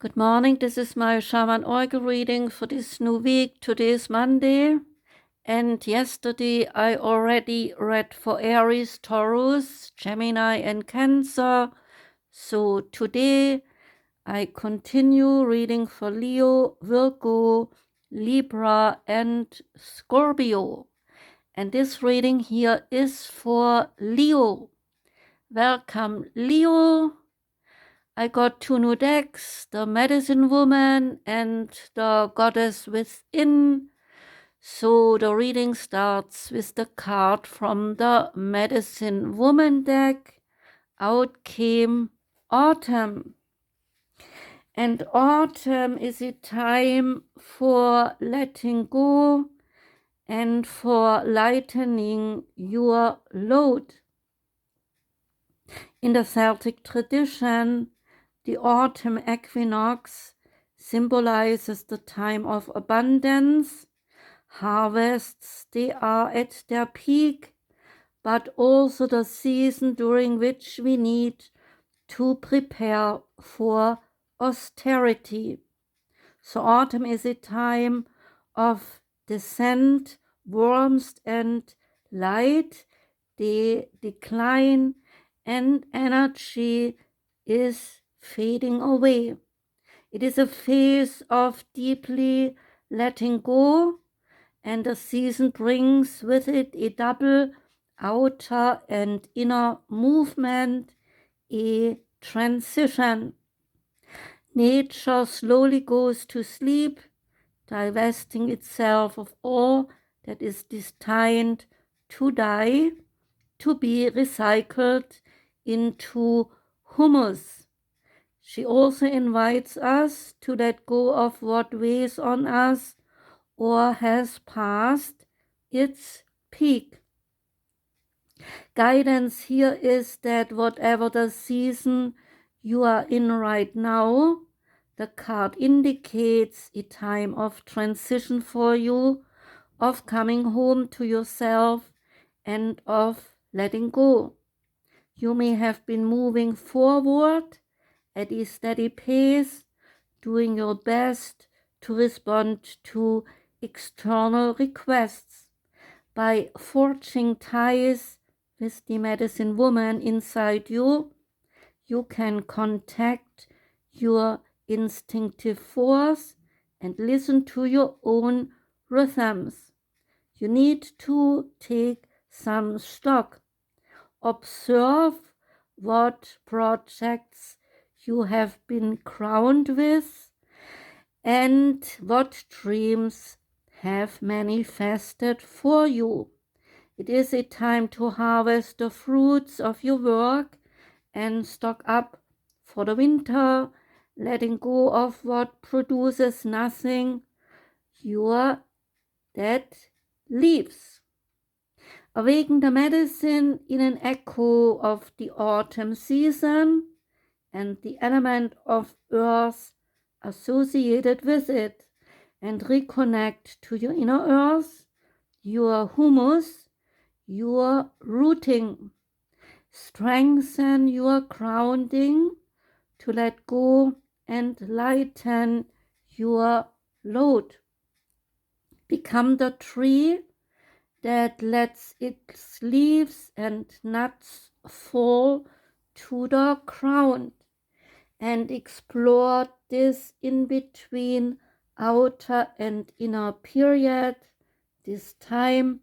Good morning, this is my Shaman Oracle reading for this new week. Today is Monday, and yesterday I already read for Aries, Taurus, Gemini, and Cancer. So today I continue reading for Leo, Virgo, Libra, and Scorpio. And this reading here is for Leo. Welcome, Leo. I got two new decks, the Medicine Woman and the Goddess Within. So the reading starts with the card from the Medicine Woman deck. Out came Autumn. And autumn is a time for letting go and for lightening your load. In the Celtic tradition, the autumn equinox symbolizes the time of abundance. Harvests, they are at their peak, but also the season during which we need to prepare for austerity. So autumn is a time of descent, warmth, and light. They decline and energy is fading away. It is a phase of deeply letting go, and the season brings with it a double outer and inner movement, a transition. Nature slowly goes to sleep, divesting itself of all that is destined to die, to be recycled into humus. She also invites us to let go of what weighs on us or has passed its peak. Guidance here is that whatever the season you are in right now, the card indicates a time of transition for you, of coming home to yourself, and of letting go. You may have been moving forward at a steady pace, doing your best to respond to external requests. By forging ties with the medicine woman inside you, you can contact your instinctive force and listen to your own rhythms. You need to take some stock. Observe what projects you have been crowned with and what dreams have manifested for you. It is a time to harvest the fruits of your work and stock up for the winter, letting go of what produces nothing. Your dead leaves. Awaken the medicine in an echo of the autumn season and the element of earth associated with it, and reconnect to your inner earth, your humus, your rooting. Strengthen your grounding to let go and lighten your load. Become the tree that lets its leaves and nuts fall to the ground, and explore this in between outer and inner period, this time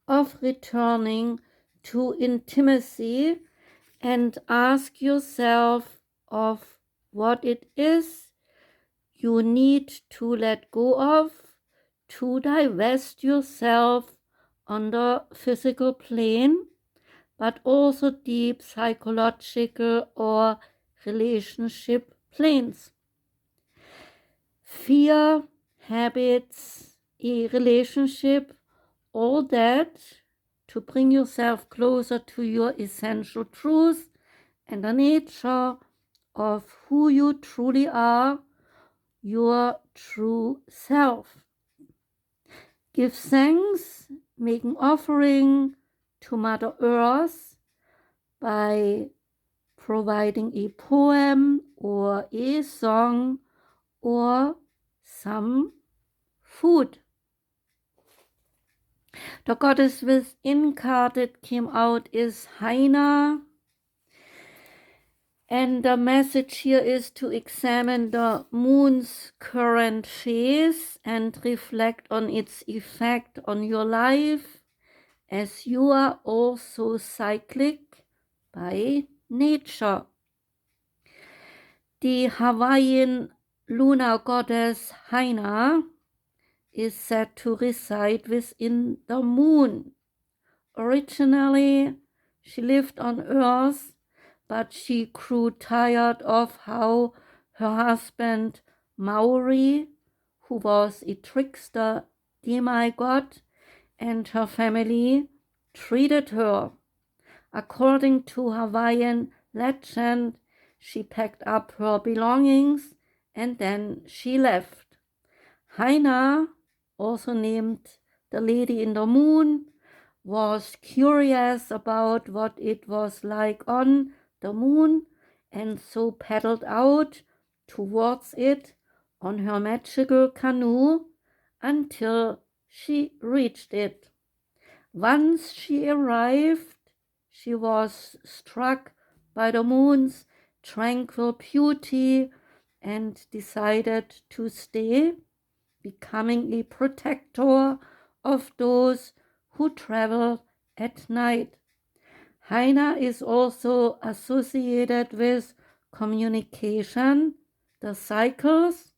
of returning to intimacy, and ask yourself of what it is you need to let go of, to divest yourself on the physical plane, but also deep psychological or relationship planes. Fear, habits, a relationship, all that to bring yourself closer to your essential truth and the nature of who you truly are, your true self. Give thanks, make an offering to Mother Earth by providing a poem or a song or some food. The goddess within card that came out is Hina. And the message here is to examine the moon's current phase and reflect on its effect on your life, as you are also cyclic by nature. The Hawaiian lunar goddess Hina is said to reside within the moon. Originally, she lived on Earth, but she grew tired of how her husband Maori, who was a trickster demigod, and her family treated her. According to Hawaiian legend, she packed up her belongings and then she left. Hina, also named the Lady in the Moon, was curious about what it was like on the moon, and so paddled out towards it on her magical canoe until she reached it. Once she arrived, she was struck by the moon's tranquil beauty and decided to stay, becoming a protector of those who travel at night. Hina is also associated with communication, the cycles,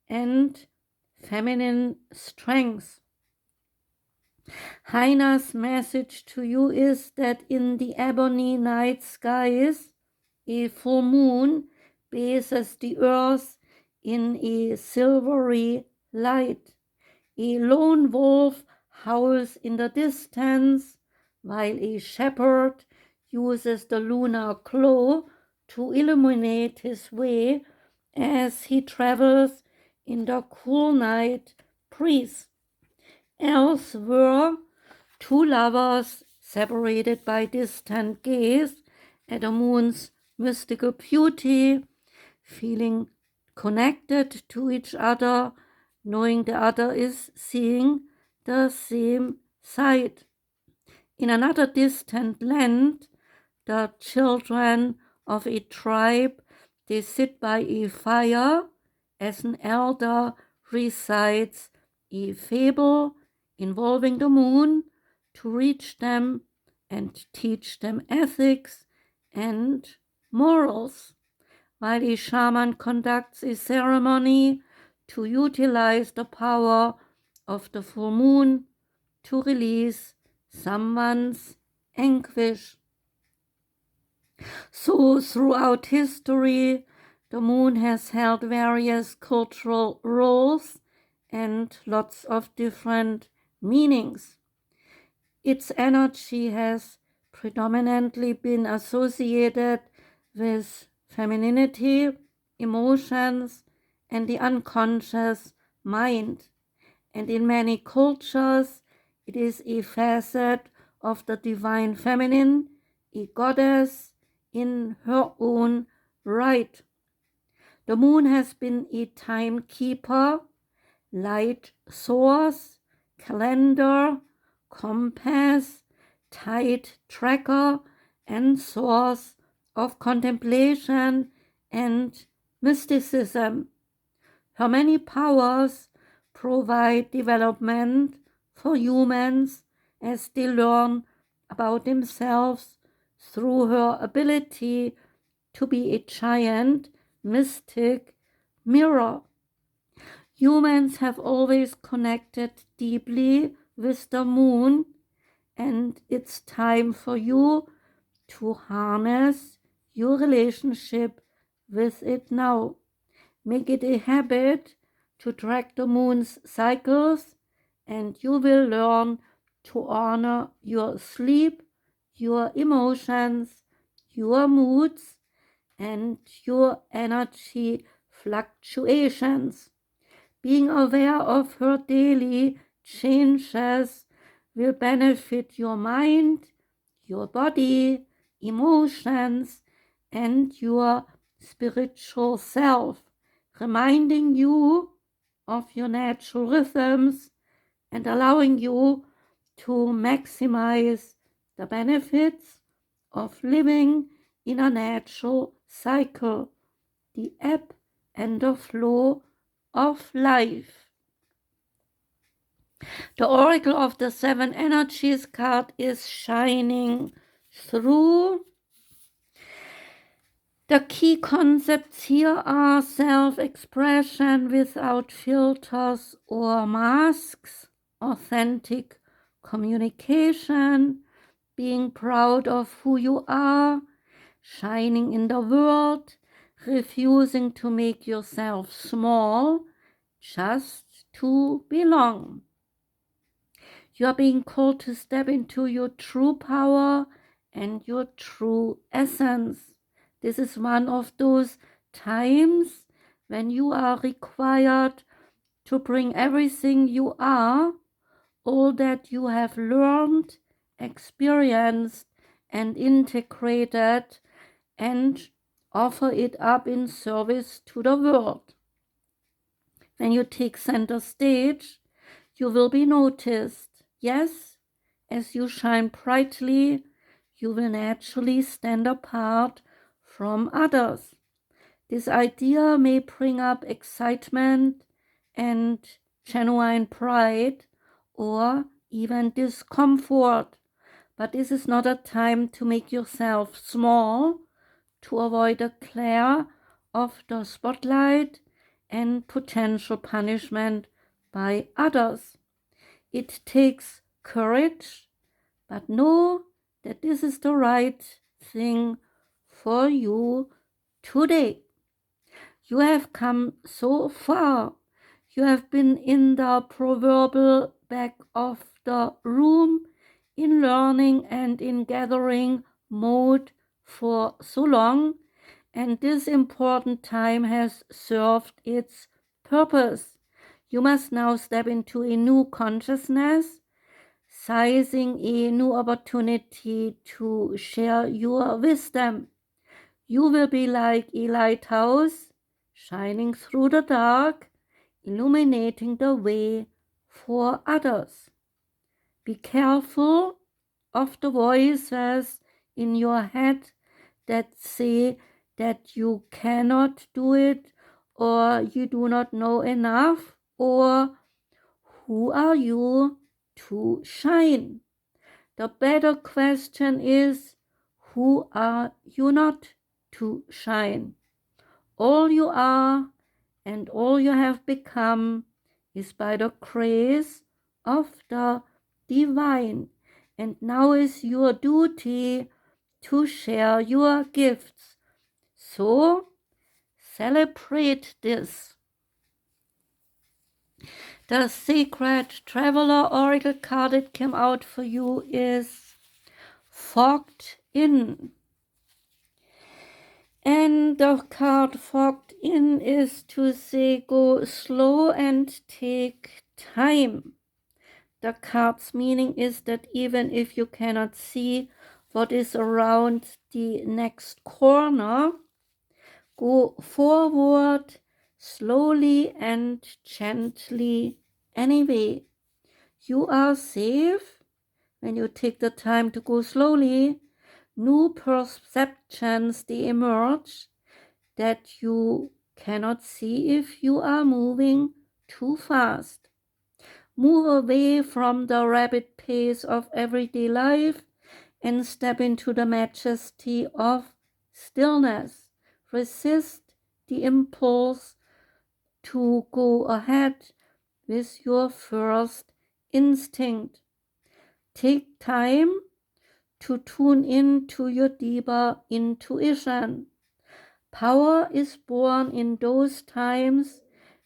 and feminine strength. Hina's message to you is that in the ebony night skies, a full moon bathes the earth in a silvery light. A lone wolf howls in the distance, while a shepherd uses the lunar glow to illuminate his way as he travels in the cool night breeze. Elsewhere, two lovers separated by distant gaze at the moon's mystical beauty, feeling connected to each other, knowing the other is seeing the same sight. In another distant land, the children of a tribe, they sit by a fire as an elder recites a fable involving the moon to reach them and teach them ethics and morals, while a shaman conducts a ceremony to utilize the power of the full moon to release someone's anguish. So throughout history, the moon has held various cultural roles and lots of different meanings. Its energy has predominantly been associated with femininity, emotions, and the unconscious mind. And in many cultures, it is a facet of the divine feminine, a goddess in her own right. The moon has been a timekeeper, light source, calendar, compass, tide tracker, and source of contemplation and mysticism. Her many powers provide development for humans as they learn about themselves through her ability to be a giant mystic mirror. Humans have always connected deeply with the moon, and it's time for you to harness your relationship with it now. Make it a habit to track the moon's cycles, and you will learn to honor your sleep, your emotions, your moods, and your energy fluctuations. Being aware of her daily changes will benefit your mind, your body, emotions, and your spiritual self. reminding you of your natural rhythms and allowing you to maximize the benefits of living in a natural cycle, the ebb and the flow of life. The Oracle of the Seven Energies card is shining through. The key concepts here are self-expression without filters or masks, authentic communication, being proud of who you are, shining in the world, refusing to make yourself small just to belong. You are being called to step into your true power and your true essence. This is one of those times when you are required to bring everything you are, all that you have learned, experienced, and integrated, and offer it up in service to the world. When you take center stage, you will be noticed. Yes, as you shine brightly, you will naturally stand apart from others. This idea may bring up excitement and genuine pride or even discomfort, but this is not a time to make yourself small, to avoid the glare of the spotlight and potential punishment by others. It takes courage, but know that this is the right thing for you today. You have come so far. You have been in the proverbial back of the room in learning and in gathering mode for so long, and this important time has served its purpose. You must now step into a new consciousness, seizing a new opportunity to share your wisdom. You will be like a lighthouse, shining through the dark, illuminating the way for others. Be careful of the voices in your head that say that you cannot do it, or you do not know enough, or who are you to shine? The better question is, who are you not to shine? All you are and all you have become is by the grace of the divine, and now is your duty to share your gifts. So celebrate this. The Sacred Traveler Oracle card that came out for you is Fogged In. And the card Fogged In is to say go slow and take time. The card's meaning is that even if you cannot see what is around the next corner, go forward slowly and gently anyway. You are safe when you take the time to go slowly. New perceptions, they emerge that you cannot see if you are moving too fast. Move away from the rapid pace of everyday life and step into the majesty of stillness. Resist the impulse to go ahead with your first instinct. Take time to tune into your deeper intuition. Power is born in those times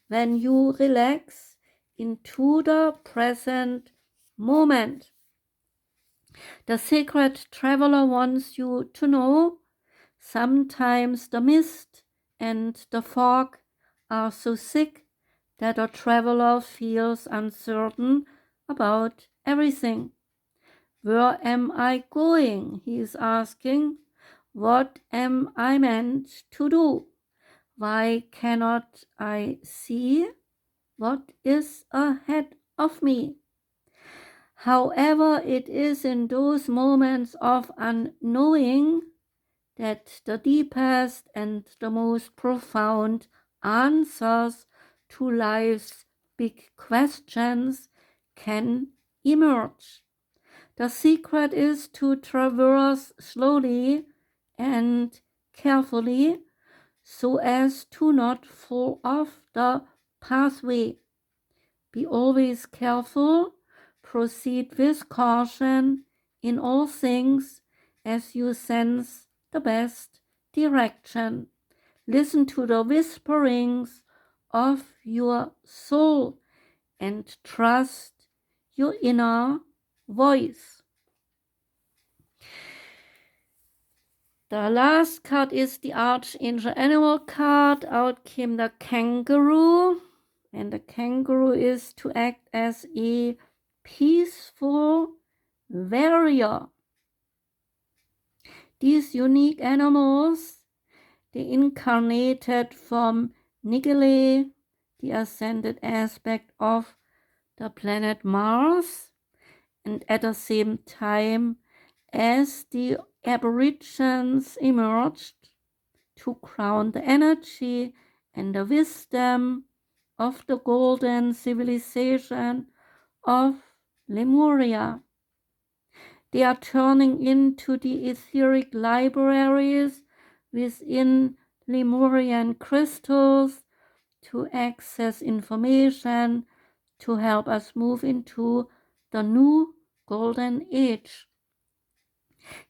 when you relax into the present moment. The Sacred Traveler wants you to know sometimes the mist and the fog are so thick that a traveler feels uncertain about everything. Where am I going? He is asking. What am I meant to do? Why cannot I see what is ahead of me? However, it is in those moments of unknowing that the deepest and the most profound answers to life's big questions can emerge. The secret is to traverse slowly and carefully so as to not fall off the pathway. Be always careful, proceed with caution in all things as you sense the best direction. Listen to the whisperings of your soul and trust your inner voice. The last card is the Archangel Animal card. Out came the Kangaroo. And the Kangaroo is to act as a peaceful warrior. These unique animals, they incarnated from Nigele, the ascended aspect of the planet Mars, and at the same time as the Aborigines emerged to crown the energy and the wisdom of the golden civilization of Lemuria. They are turning into the etheric libraries within Lemurian crystals to access information to help us move into the new golden age.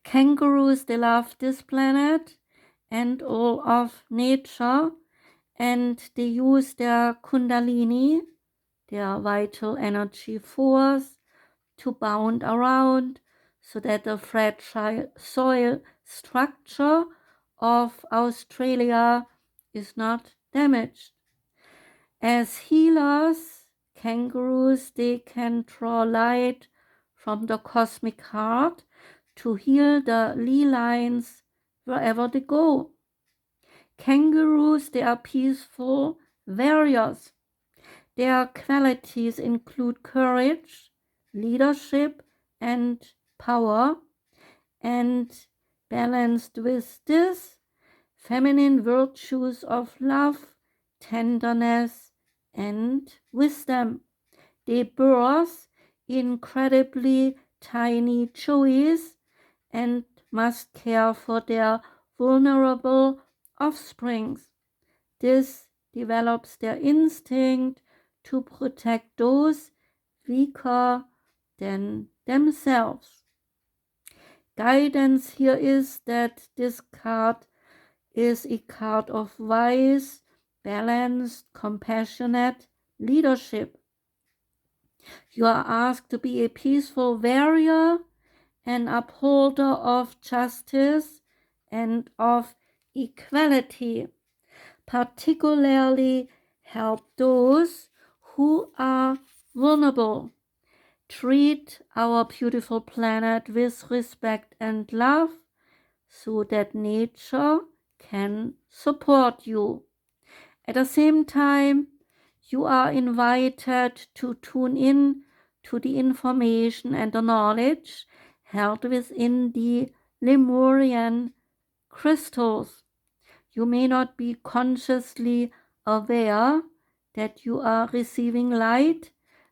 Kangaroos, they love this planet and all of nature, and they use their kundalini, their vital energy force, to bound around so that the fragile soil structure of Australia is not damaged. As healers, kangaroos, they can draw light from the cosmic heart to heal the ley lines wherever they go. Kangaroos, they are peaceful warriors. Their qualities include courage, leadership, and power, and balanced with this, feminine virtues of love, tenderness, and wisdom. They birth incredibly tiny joys and must care for their vulnerable offsprings. This develops their instinct to protect those weaker than themselves. Guidance here is that this card is a card of wise, balanced, compassionate leadership. You are asked to be a peaceful warrior, an upholder of justice and of equality, particularly help those who are vulnerable. Treat our beautiful planet with respect and love so that nature can support you. At the same time, you are invited to tune in to the information and the knowledge held within the Lemurian crystals. You may not be consciously aware that you are receiving light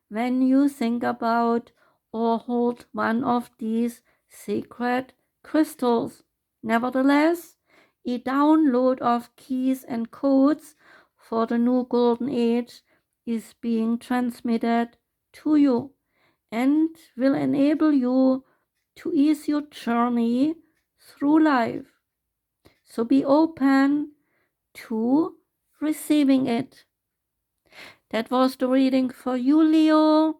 when you think about or hold one of these sacred crystals. Nevertheless, a download of keys and codes for the new golden age is being transmitted to you and will enable you to ease your journey through life. So be open to receiving it. That was the reading for you, Leo.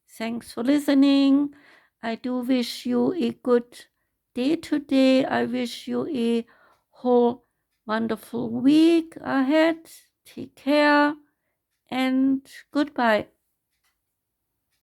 Thanks for listening. I do wish you a good day today. I wish you a whole wonderful week ahead. Take care and goodbye.